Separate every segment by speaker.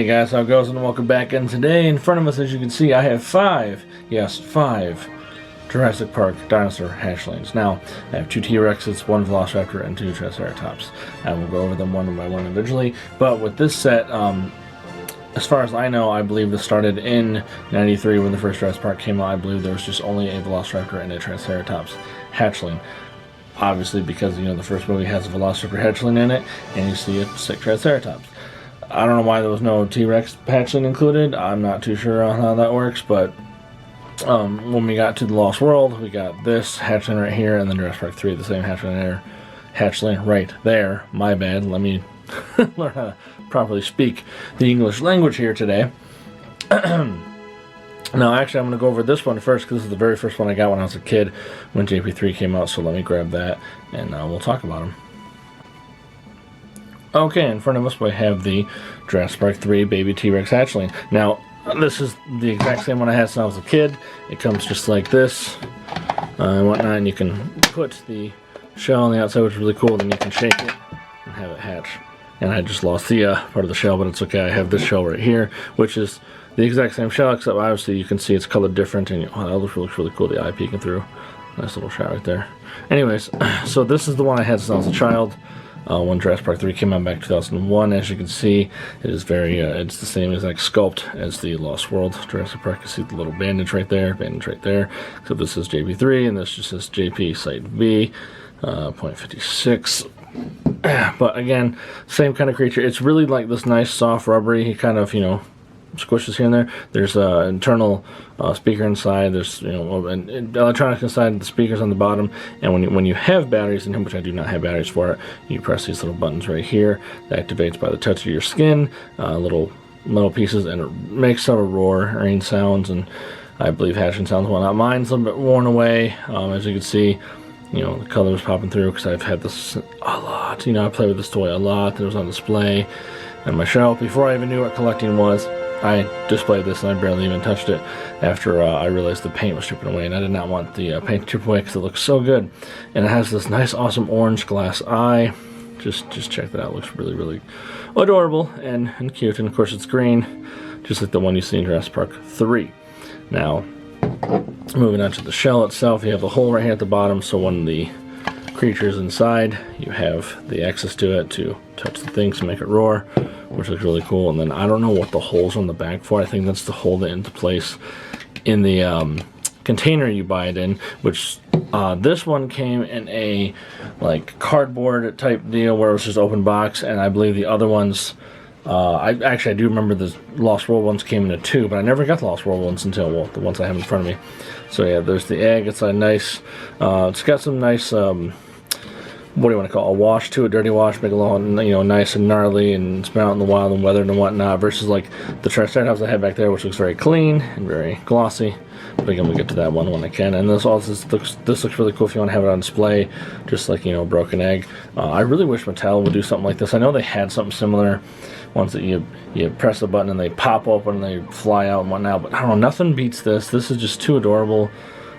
Speaker 1: Hey guys, how it goes, and welcome back. And today in front of us, as you can see, I have five Jurassic Park dinosaur hatchlings. Now, I have 2 T-Rexes, 1 Velociraptor, and 2 Triceratops. I will go over them one by one individually, but with this set, as far as I know, I believe this started in 93 when the first Jurassic Park came out. I believe there was just only a Velociraptor and a Triceratops hatchling. Obviously, because, you know, the first movie has a Velociraptor hatchling in it, and you see a sick Triceratops. I don't know why there was no T-Rex hatchling included. I'm not too sure on how that works, but when we got to the Lost World, we got this hatchling right here, and then Jurassic Park 3, the same hatchling right there. My bad. Let me learn how to properly speak the English language here today. Now, actually, I'm going to go over this one first, because this is the very first one I got when I was a kid, when JP3 came out, so let me grab that, and we'll talk about them. Okay, in front of us we have the Jurassic Park 3 Baby T-Rex hatchling. Now, this is the exact same one I had since I was a kid. It comes just like this, and whatnot, and you can put the shell on the outside, which is really cool, then you can shake it and have it hatch. And I just lost the part of the shell, but it's okay. I have this shell right here, which is the exact same shell, except obviously you can see it's colored different, and that looks really cool, the eye peeking through. Nice little shot right there. Anyways, so this is the one I had since I was a child. When Jurassic Park 3 came out back in 2001, as you can see, it is it's the same exact sculpt as the Lost World Jurassic Park. You see the little bandage right there, except this is JP3, and this just says JP Site V, 0.56. But again, same kind of creature. It's really like this nice, soft, rubbery kind of, you know, squishes here and there. There's an internal speaker inside. There's, you know, an electronics inside. The speakers on the bottom. And when you have batteries in him, which I do not have batteries for it, you press these little buttons right here. That activates by the touch of your skin. Little metal pieces, and it makes sort of roaring sounds, and I believe hatching sounds. Well, not mine's a little bit worn away, as you can see. You know, the color was popping through because I've had this a lot. You know, I play with this toy a lot. It was on display on my shelf before I even knew what collecting was. I displayed this and I barely even touched it after I realized the paint was chipping away, and I did not want the paint to chip away because it looks so good. And it has this nice, awesome orange glass eye. Just check that out. It looks really adorable and cute. And of course, it's green, just like the one you see in Jurassic Park 3. Now, moving on to the shell itself, you have the hole right here at the bottom, so when the creature's inside, you have the access to it to touch the things to make it roar, which looks really cool. And then I don't know what the hole's on the back for. I think that's to hold it into place in the container you buy it in, which this one came in a like cardboard type deal where it was just open box, and I believe the other ones, I do remember the Lost World ones came in a tube, but I never got the Lost World ones until, well, the ones I have in front of me. So yeah, there's the egg. It's a nice, it's got some nice, what do you want to call it? A wash to a dirty wash, make it all, you know, nice and gnarly, and it's been out in the wild and weathered and whatnot, versus like the Triceratops I have back there, which looks very clean and very glossy. But again, we'll get to that one when I can. And this looks really cool if you want to have it on display, just like, you know, a broken egg. I really wish Mattel would do something like this. I know they had something similar, ones that you press the button and they pop open and they fly out and whatnot, but I don't know, nothing beats this. This is just too adorable.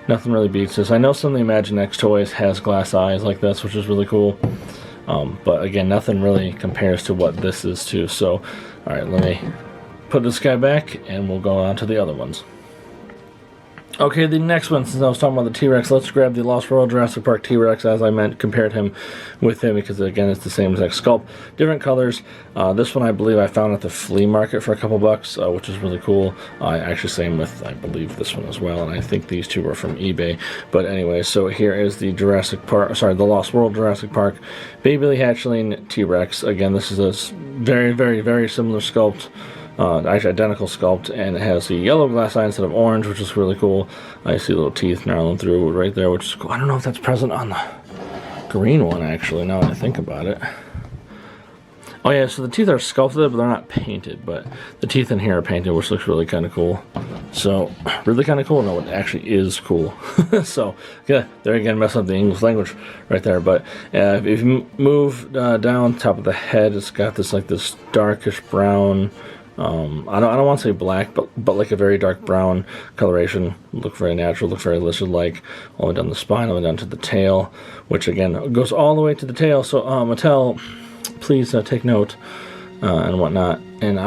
Speaker 1: Nothing really beats this. I know some of the Imaginext toys has glass eyes like this, which is really cool. But again, nothing really compares to what this is too. So, alright, let me put this guy back and we'll go on to the other ones. Okay, the next one, since I was talking about the T-Rex, let's grab the Lost World Jurassic Park T-Rex, as I compared him with him, because again, it's the same exact sculpt, different colors. This one I believe I found at the flea market for a couple bucks, which is really cool. Actually, same with, I believe, this one as well, and I think these two were from eBay. But anyway, so here is the the Lost World Jurassic Park Baby Hatchling T-Rex. Again, this is a very similar sculpt. Actually identical sculpt, and it has the yellow glass eye instead of orange, which is really cool. I see little teeth gnarling through right there, which is cool. I don't know if that's present on the green one, actually, now that I think about it. Oh yeah, so the teeth are sculpted, but they're not painted, but the teeth in here are painted, which looks really kind of cool. So, really kind of cool. No, it actually is cool. So, yeah, there again, messing up the English language right there. But if you move down top of the head, it's got this like this darkish brown, I don't want to say black, but like a very dark brown coloration. Look very natural, look very lizard-like, all the way down the spine, all the way down to the tail, which again goes all the way to the tail. So Mattel, please take note. and whatnot. And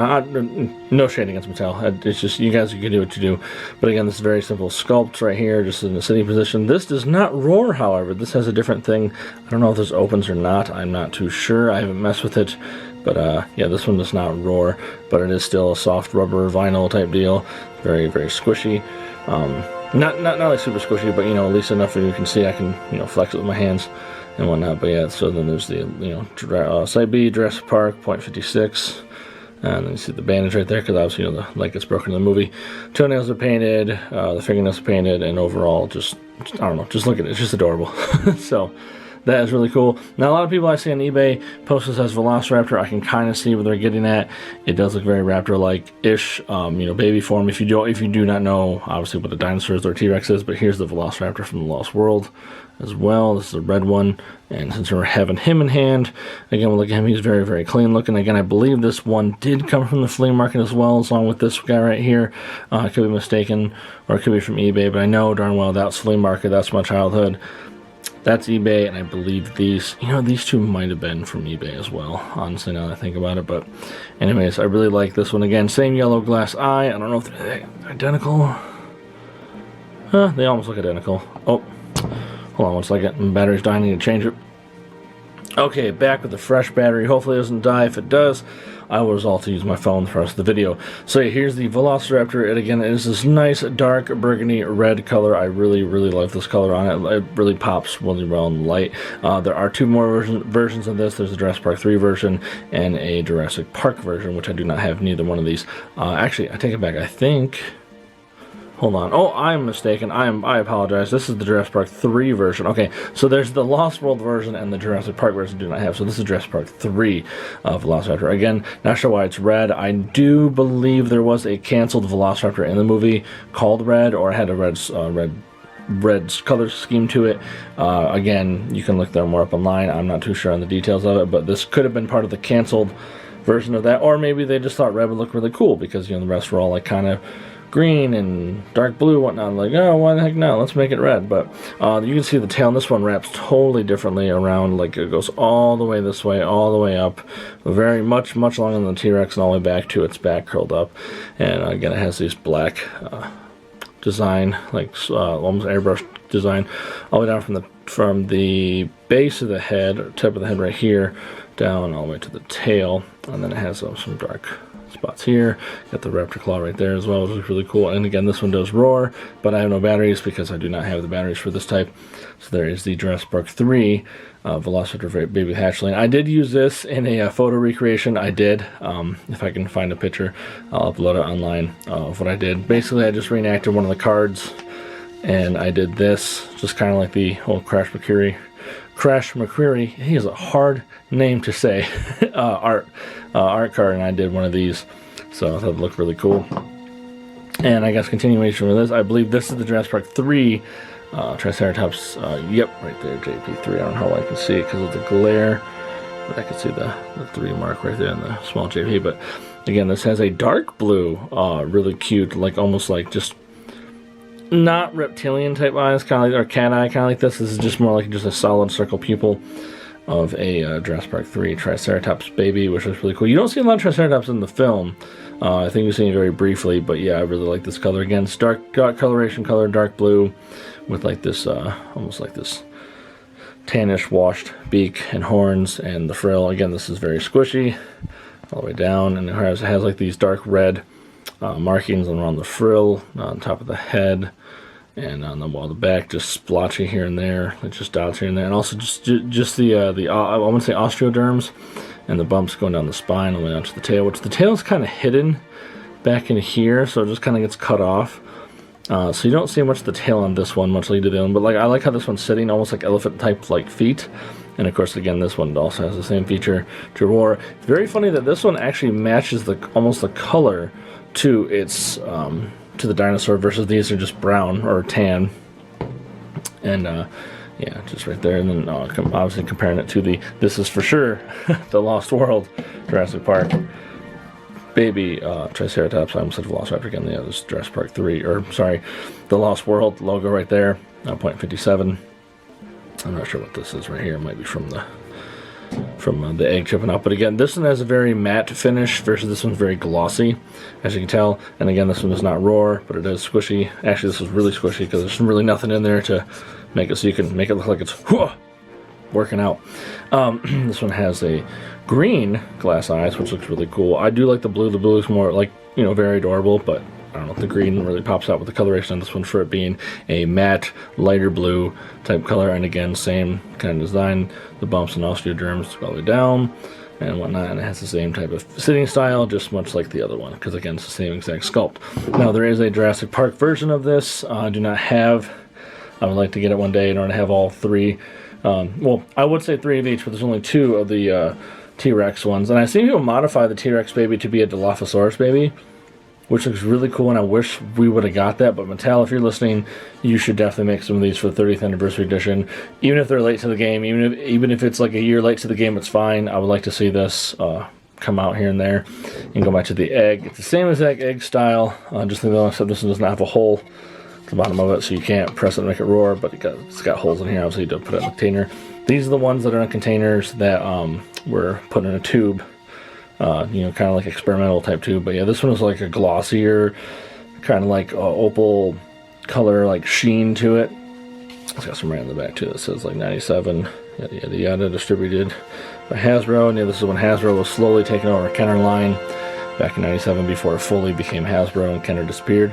Speaker 1: no shade against Mattel. It's just you guys, you can do what you do. But again, this is very simple sculpt right here, just in the sitting position. This does not roar, however. This has a different thing. I don't know if this opens or not. I'm not too sure. I haven't messed with it. But yeah, this one does not roar, but it is still a soft rubber vinyl type deal. Very, very squishy. Not like super squishy, but at least enough that you can see I can flex it with my hands and whatnot. But yeah, so then there's the side B, Jurassic Park, .56, and then you see the bandage right there because obviously the leg gets broken in the movie. Toenails are painted, the fingernails are painted, and overall just I don't know, just look at it, it's just adorable. So that is really cool. Now, a lot of people I see on eBay post this as Velociraptor. I can kind of see what they're getting at. It does look very Raptor-like-ish, baby form. If you do not know, obviously, what a dinosaur or T-Rex is, but here's the Velociraptor from the Lost World as well. This is a red one, and since we're having him in hand, again, we'll look at him. He's very, very clean looking. Again, I believe this one did come from the flea market as well, along with this guy right here. I could be mistaken, or it could be from eBay, but I know darn well that's flea market. That's my childhood. That's eBay, and I believe these two might have been from eBay as well, honestly, now that I think about it. But anyways, I really like this one. Again, same yellow glass eye. I don't know if they're identical. They almost look identical. Oh, hold on one second. My battery's dying. I need to change it. Okay, back with the fresh battery. Hopefully it doesn't die. If it does, I will resolve to use my phone for the rest of the video. So yeah, here's the Velociraptor. And again, it is this nice dark burgundy red color. I really, really love this color on it. It really pops really well in the light. There are two more versions of this. There's a Jurassic Park 3 version and a Jurassic Park version, which I do not have neither one of these. Actually, I take it back. I think... Hold on. Oh, I'm mistaken. I apologize. This is the Jurassic Park 3 version. Okay, so there's the Lost World version and the Jurassic Park version I do not have. So this is Jurassic Park 3 Velociraptor. Again, not sure why it's red. I do believe there was a canceled Velociraptor in the movie called Red, or had a red color scheme to it. Again, you can look there more up online. I'm not too sure on the details of it, but this could have been part of the canceled version of that, or maybe they just thought red would look really cool because the rest were all like kind of green and dark blue, whatnot. Like, oh, why the heck not? Let's make it red. But you can see the tail, and this one wraps totally differently around. Like, it goes all the way this way, all the way up, very much longer than the T-Rex, and all the way back to its back curled up. And again, it has these black design, like almost airbrush design, all the way down from the base of the head, or tip of the head right here, down all the way to the tail, and then it has some dark spots here. Got the raptor claw right there as well, which is really cool. And again, this one does roar, but I have no batteries because I do not have the batteries for this type. So there is the Jurassic Park 3 Velociraptor Baby Hatchling. I did use this in a photo recreation. I did. If I can find a picture, I'll upload it online of what I did. Basically, I just reenacted one of the cards, and I did this, just kind of like the whole Crash McCreary, he is a hard name to say, art card, and I did one of these, so I thought it looked really cool. And I guess continuation with this, I believe this is the Jurassic Park 3 Triceratops, yep, right there, JP3, I don't know how I can see it because of the glare, but I can see the 3 mark right there in the small JP, but again, this has a dark blue, really cute, like almost like just not reptilian type eyes, kind of like, or cat eye, kind of like this. This is just more like just a solid circle pupil of a Jurassic Park 3 Triceratops baby, which is really cool. You don't see a lot of Triceratops in the film. I think you've seen it very briefly, but yeah, I really like this color. Again, it's dark coloration color, dark blue, with like this, almost like this tannish washed beak and horns, and the frill. Again, this is very squishy, all the way down, and it has like these dark red markings around the frill, on top of the head, and on the wall of the back, just splotchy here and there, like just dots here and there, and also just the I want to say osteoderms, and the bumps going down the spine all the way down to the tail, which the tail is kind of hidden back in here, so it just kind of gets cut off. So you don't see much of the tail on this one, much like you do the other one, but like I like how this one's sitting almost like elephant type like feet. And of course, again, this one also has the same feature to roar. It's very funny that this one actually matches almost the color to its to the dinosaur, versus these are just brown or tan. And yeah, just right there. And then obviously comparing it to this is for sure the Lost World Jurassic Park baby Triceratops. I almost said Velociraptor again. Yeah, this is Jurassic Park 3, or sorry, the Lost World logo right there, .57. I'm not sure what this is right here. It might be from the from the egg chipping out. But again, this one has a very matte finish versus this one's very glossy, as you can tell. And again, this one is not raw, but it is squishy. Actually, this is really squishy because there's really nothing in there to make it so you can make it look like it's working out. This one has a green glass eyes, which looks really cool. I do like the blue. The blue looks more like, you know, very adorable, but I don't know, the green really pops out with the coloration on this one for it being a matte, lighter blue type color. And again, same kind of design, the bumps and osteoderms all the way down and whatnot. And it has the same type of sitting style, just much like the other one, because again, it's the same exact sculpt. Now, there is a Jurassic Park version of this. I do not have. I would like to get it one day in order to have all three. Well, I would say 3 of each, but there's only 2 of the T-Rex ones. And I've seen people modify the T-Rex baby to be a Dilophosaurus baby, which looks really cool, and I wish we would have got that. But Mattel, if you're listening, you should definitely make some of these for the 30th anniversary edition. Even if they're late to the game, even if it's like a year late to the game, it's fine. I would like to see this come out here and there. And go back to the egg. It's the same exact egg style, just like the other, except this one does not have a hole at the bottom of it, so you can't press it and make it roar, but it's got holes in here, obviously, you don't put it in a container. These are the ones that are in containers that were put in a tube. You know, kind of like experimental type tube. But yeah, this one is like a glossier, kind of like opal color, like sheen to it. It's got some right in the back too that says like 97, yada yada yada, distributed by Hasbro. And yeah, this is when Hasbro was slowly taking over Kenner line back in 97 before it fully became Hasbro and Kenner disappeared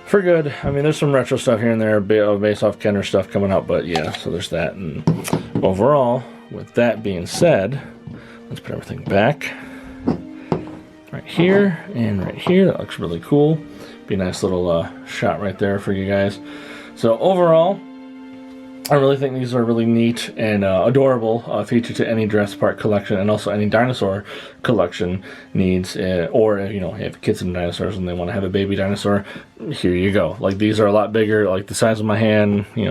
Speaker 1: for good. I mean, there's some retro stuff here and there based off Kenner stuff coming out, but yeah, so there's that. And overall, with that being said, let's put everything back. Right here and right here. That looks really cool. Be a nice little shot right there for you guys. So overall, I really think these are really neat and adorable feature to any Jurassic Park collection, and also any dinosaur collection needs. Or you know, if kids into dinosaurs and they want to have a baby dinosaur, here you go. Like, these are a lot bigger, like the size of my hand. You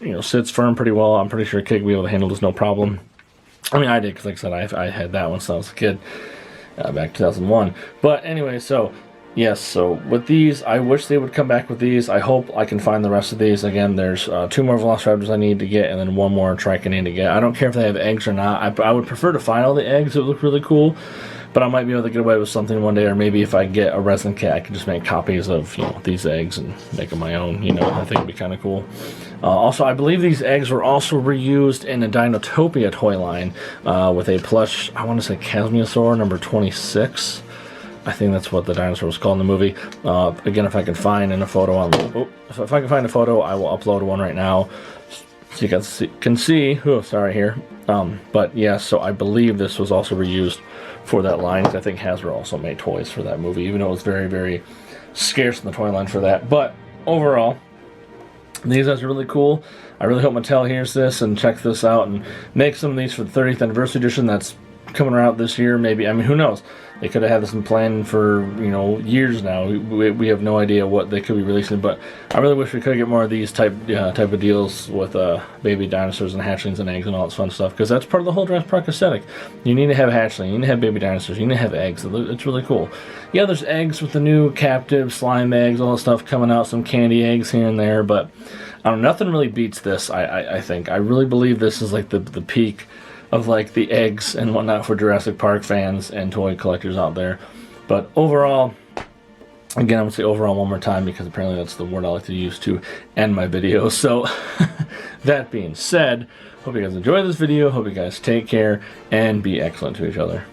Speaker 1: know, sits firm pretty well. I'm pretty sure a kid will be able to handle this no problem. I mean, I did, because like I said, I had that one since I was a kid. Back 2001. But anyway, so yes, so with these, I wish they would come back with these. I hope I can find the rest of these. Again, there's 2 more Velociraptors I need to get, and then 1 more Trike I need to get. I don't care if they have eggs or not. I would prefer to find all the eggs. It would look really cool. But I might be able to get away with something one day, or maybe if I get a resin kit, I can just make copies of, you know, these eggs and make them my own. You know, I think it'd be kind of cool. Also, I believe these eggs were also reused in a Dinotopia toy line with a plush, I want to say Chasmosaur number 26. I think that's what the dinosaur was called in the movie. Again, if I can find a photo, if I can find a photo, I will upload one right now so you guys can see. Oh, sorry here. But yeah, so I believe this was also reused for that line. I think Hasbro also made toys for that movie, even though it was very, very scarce in the toy line for that. But overall, these guys are really cool. I really hope Mattel hears this and checks this out and makes some of these for the 30th anniversary edition that's coming around this year. Maybe, I mean, who knows? They could have had this in plan for, you know, years now. We have no idea what they could be releasing, but I really wish we could get more of these type of deals with baby dinosaurs and hatchlings and eggs and all that fun stuff, because that's part of the whole Jurassic Park aesthetic. You need to have hatchling, you need to have baby dinosaurs, you need to have eggs. It's really cool. Yeah, there's eggs with the new captive slime eggs, all that stuff coming out, some candy eggs here and there, but I don't know, nothing really beats this. I think I really believe this is like the peak of like the eggs and whatnot for Jurassic Park fans and toy collectors out there. But overall, again, I'm gonna say overall one more time, because apparently that's the word I like to use to end my video. So that being said, hope you guys enjoyed this video, hope you guys take care and be excellent to each other.